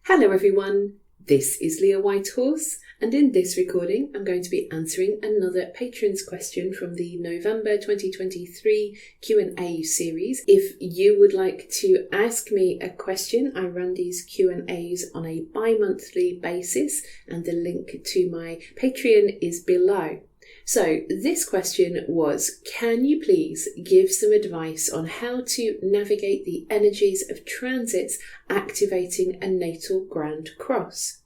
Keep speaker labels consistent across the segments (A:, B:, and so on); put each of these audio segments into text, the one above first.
A: Hello everyone, this is Leah Whitehorse, and in this recording I'm going to be answering another patron's question from the November 2023 Q&A series. If you would like to ask me a question, I run these Q&As on a bi-monthly basis and the link to my Patreon is below. So this question was, can you please give some advice on how to navigate the energies of transits activating a natal grand cross?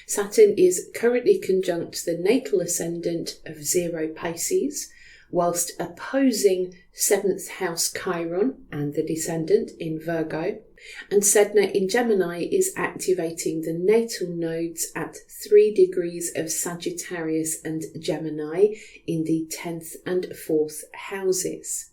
A: Saturn is currently conjunct the natal ascendant of 0 Pisces, whilst opposing 7th house Chiron and the Descendant in Virgo, and Sedna in Gemini is activating the natal nodes at 3 degrees of Sagittarius and Gemini in the 10th and 4th houses.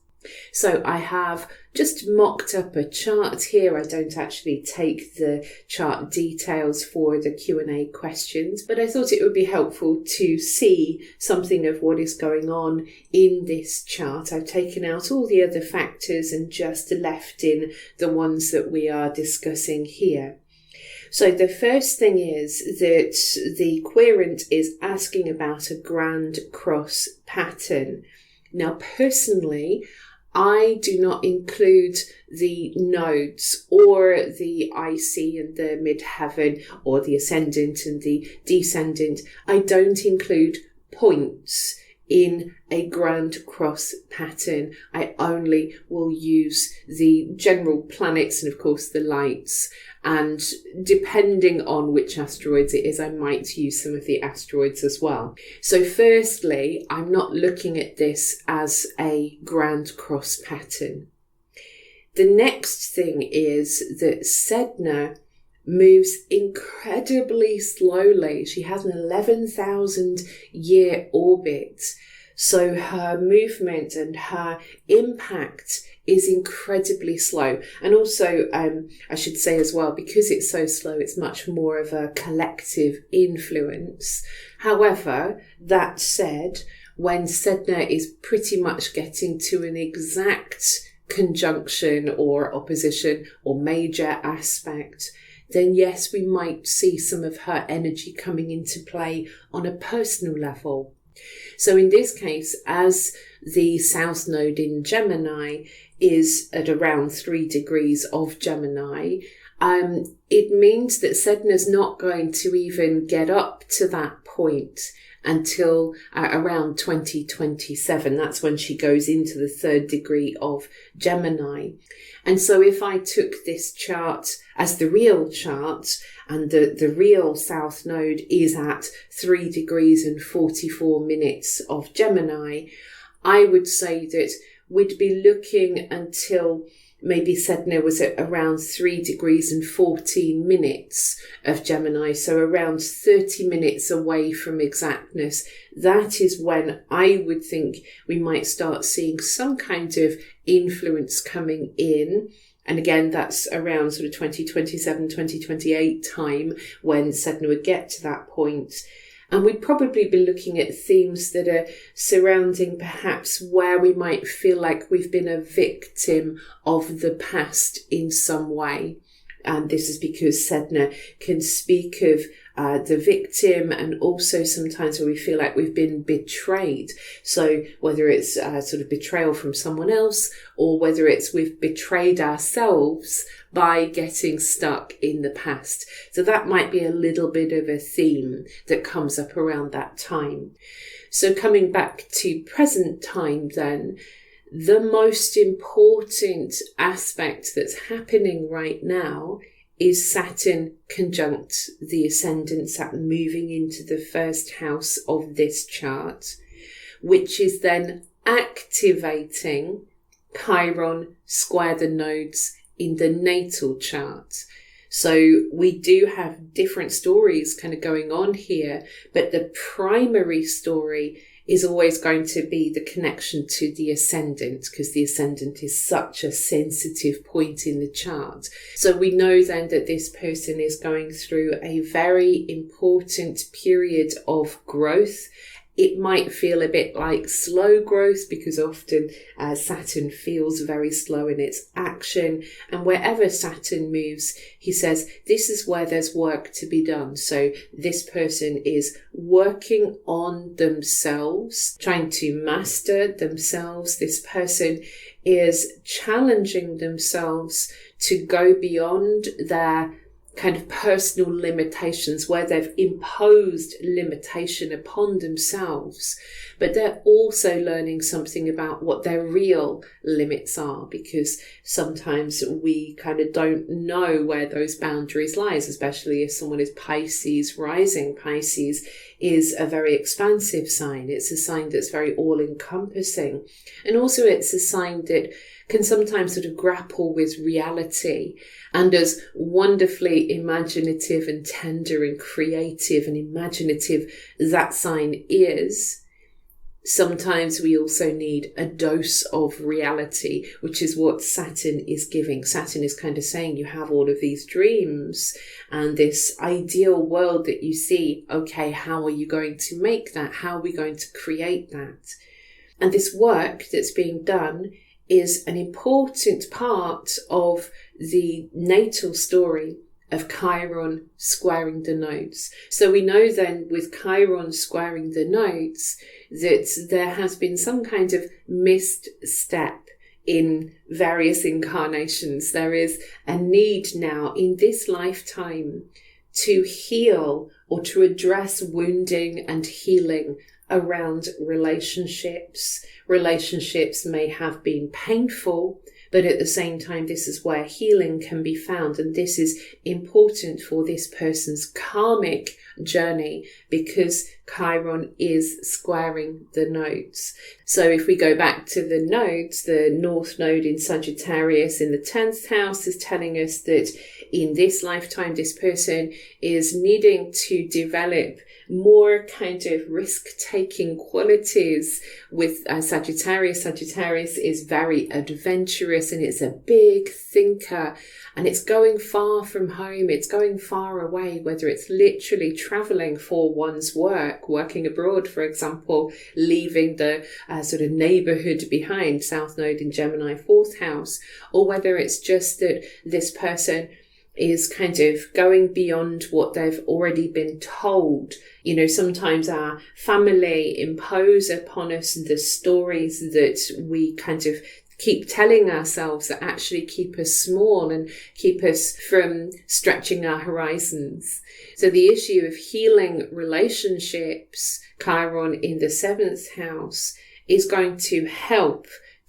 A: So I have just mocked up a chart here. I don't actually take the chart details for the Q&A questions, but I thought it would be helpful to see something of what is going on in this chart. I've taken out all the other factors and just left in the ones that we are discussing here. So the first thing is that the querent is asking about a grand cross pattern. Now, personally, I do not include the nodes or the IC and the midheaven or the ascendant and the descendant. I don't include points in a grand cross pattern. I only will use the general planets and of course the lights, and depending on which asteroids it is, I might use some of the asteroids as well. So firstly, I'm not looking at this as a grand cross pattern. The next thing is that Sedna moves incredibly slowly. She has an 11,000 year orbit. So her movement and her impact is incredibly slow. And also, I should say as well, because it's so slow, it's much more of a collective influence. However, that said, when Sedna is pretty much getting to an exact conjunction or opposition or major aspect, then yes, we might see some of her energy coming into play on a personal level. So in this case, as the South Node in Gemini is at around 3 degrees of Gemini, it means that Sedna's not going to even get up to that point until around 2027. That's when she goes into the 3rd degree of Gemini. And so if I took this chart as the real chart, and the real South Node is at 3 degrees and 44 minutes of Gemini, I would say that we'd be looking until maybe Sedna was at around 3 degrees and 14 minutes of Gemini, so around 30 minutes away from exactness. That is when I would think we might start seeing some kind of influence coming in. And again, that's around sort of 2027, 2028 time when Sedna would get to that point. And we'd probably be looking at themes that are surrounding perhaps where we might feel like we've been a victim of the past in some way. And this is because Sedna can speak of the victim, and also sometimes where we feel like we've been betrayed. So whether it's sort of betrayal from someone else, or whether it's we've betrayed ourselves by getting stuck in the past. So that might be a little bit of a theme that comes up around that time. So coming back to present time then, the most important aspect that's happening right now is Saturn conjunct the Ascendant, Saturn moving into the 1st house of this chart, which is then activating Chiron square the nodes in the natal chart. So we do have different stories kind of going on here, but the primary story is always going to be the connection to the Ascendant, because the Ascendant is such a sensitive point in the chart. So we know then that this person is going through a very important period of growth It might feel a bit like slow growth because often Saturn feels very slow in its action. And wherever Saturn moves, he says, this is where there's work to be done. So this person is working on themselves, trying to master themselves. This person is challenging themselves to go beyond their kind of personal limitations, where they've imposed limitation upon themselves, but they're also learning something about what their real limits are, because sometimes we kind of don't know where those boundaries lies, especially if someone is Pisces rising. Pisces is a very expansive sign. It's a sign that's very all-encompassing, and also it's a sign that can sometimes sort of grapple with reality. And as wonderfully imaginative and tender and creative and imaginative that sign is, sometimes we also need a dose of reality, which is what Saturn is giving. Saturn is kind of saying, you have all of these dreams and this ideal world that you see. Okay, how are you going to make that? How are we going to create that? And this work that's being done is an important part of the natal story of Chiron squaring the nodes. So we know then with Chiron squaring the nodes that there has been some kind of missed step in various incarnations. There is a need now in this lifetime to heal or to address wounding and healing around relationships. Relationships may have been painful, but at the same time, this is where healing can be found. And this is important for this person's karmic journey because Chiron is squaring the nodes. So if we go back to the nodes, the North Node in Sagittarius in the 10th house is telling us that in this lifetime, this person is needing to develop more kind of risk-taking qualities with Sagittarius. Sagittarius is very adventurous and it's a big thinker and it's going far from home. It's going far away, whether it's literally traveling for one's work, working abroad, for example, leaving the sort of neighborhood behind, South Node in Gemini, 4th house, or whether it's just that this person is kind of going beyond what they've already been told. You know, sometimes our family impose upon us the stories that we kind of keep telling ourselves that actually keep us small and keep us from stretching our horizons. So the issue of healing relationships, Chiron in the 7th house, is going to help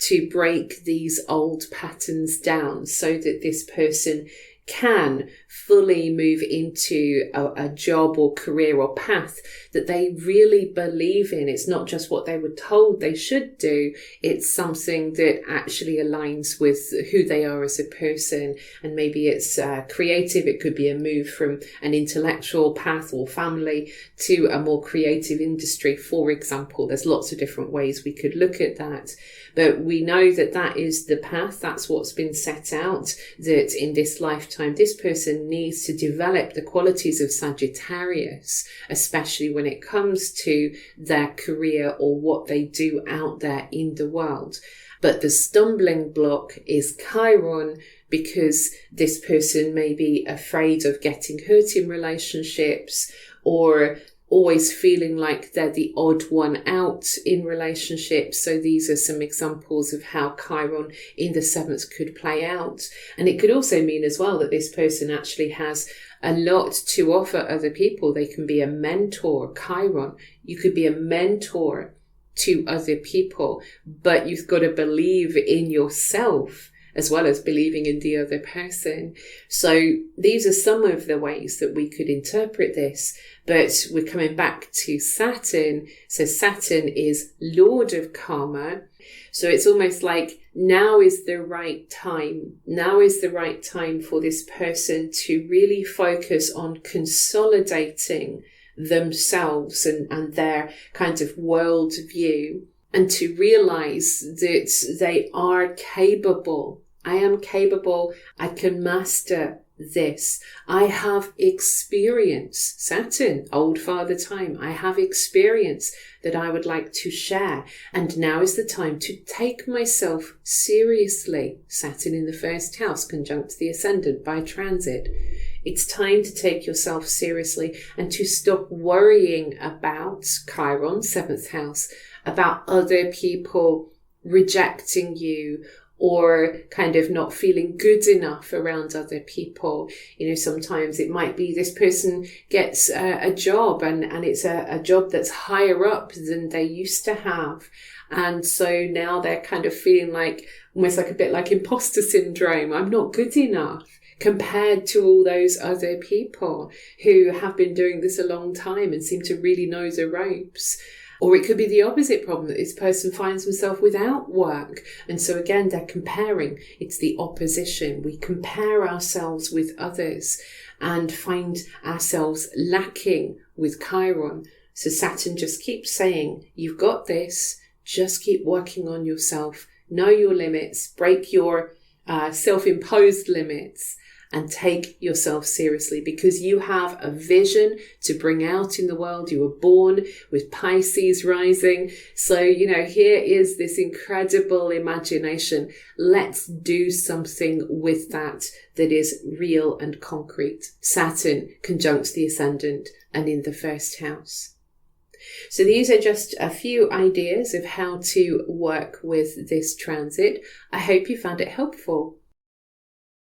A: to break these old patterns down so that this person can fully move into a job or career or path that they really believe in. It's not just what they were told they should do. It's something that actually aligns with who they are as a person. And maybe it's creative. It could be a move from an intellectual path or family to a more creative industry, for example. There's lots of different ways we could look at that. But we know that that is the path. That's what's been set out, that in this lifetime, this person needs to develop the qualities of Sagittarius, especially when it comes to their career or what they do out there in the world. But the stumbling block is Chiron, because this person may be afraid of getting hurt in relationships or always feeling like they're the odd one out in relationships. So these are some examples of how Chiron in the 7th could play out. And it could also mean as well that this person actually has a lot to offer other people. They can be a mentor. Chiron, you could be a mentor to other people, but you've got to believe in yourself as well as believing in the other person. So these are some of the ways that we could interpret this. But we're coming back to Saturn. So Saturn is Lord of Karma. So it's almost like now is the right time. Now is the right time for this person to really focus on consolidating themselves and their kind of world view, and to realize that they are capable. I am capable. I can master this. I have experience, Saturn, old father time. I have experience that I would like to share. And now is the time to take myself seriously. Saturn in the first house, conjunct the Ascendant by transit. It's time to take yourself seriously and to stop worrying about Chiron, 7th house, about other people rejecting you or kind of not feeling good enough around other people. You know, sometimes it might be this person gets a job and it's a job that's higher up than they used to have. And so now they're kind of feeling like, almost like a bit like imposter syndrome. I'm not good enough compared to all those other people who have been doing this a long time and seem to really know the ropes. Or it could be the opposite problem, that this person finds himself without work. And so again, they're comparing. It's the opposition. We compare ourselves with others and find ourselves lacking with Chiron. So Saturn just keeps saying, you've got this. Just keep working on yourself. Know your limits. Break your self-imposed limits. And take yourself seriously, because you have a vision to bring out in the world. You were born with Pisces rising. So, you know, here is this incredible imagination. Let's do something with that is real and concrete. Saturn conjuncts the Ascendant and in the first house. So these are just a few ideas of how to work with this transit. I hope you found it helpful.